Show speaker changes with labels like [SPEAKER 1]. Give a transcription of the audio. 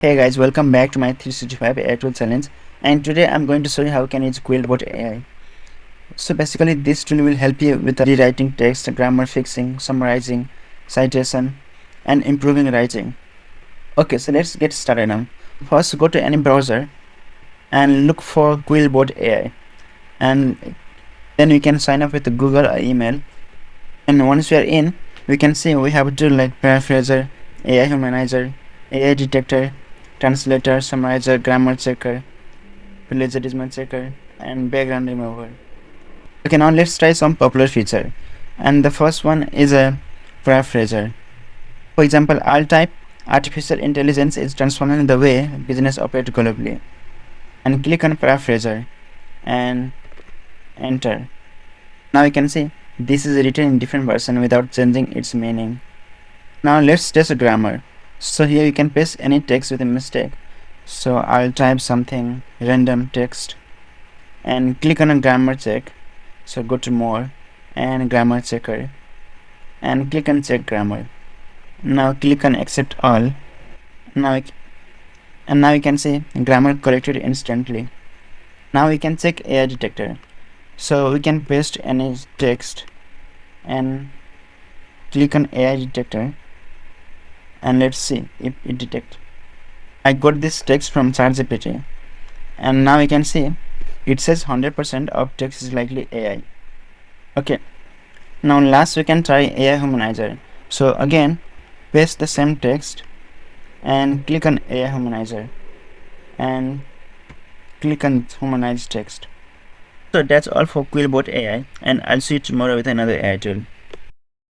[SPEAKER 1] Hey guys, welcome back to my 365 AI tool challenge, and today I'm going to show you how you can use QuillBot AI. So basically this tool will help you with rewriting text, grammar fixing, summarizing, citation and improving writing. Okay, so let's get started now. First go to any browser and look for QuillBot AI, and then we can sign up with Google or email. And once we are in, we can see we have a tool like paraphraser, AI humanizer, AI detector, translator, summarizer, grammar checker, plagiarism checker, and background remover. Okay, now let's try some popular feature. And the first one is a paraphraser. For example, I'll type artificial intelligence is transforming the way business operates globally, and click on paraphraser and enter. Now you can see this is written in different version without changing its meaning. Now let's test grammar. So here you can paste any text with a mistake. So I'll type something random text and click on a grammar check. So go to more and grammar checker and click on check grammar. Now click on accept all. Now now you can see grammar corrected instantly. Now we can check AI detector. So we can paste any text and click on AI detector, and let's see if it detects. I got this text from ChatGPT, and now we can see it says 100% of text is likely AI. Okay, now last we can try AI humanizer. So again, paste the same text and click on AI humanizer and click on humanize text. So that's all for QuillBot AI, and I'll see you tomorrow with another AI tool.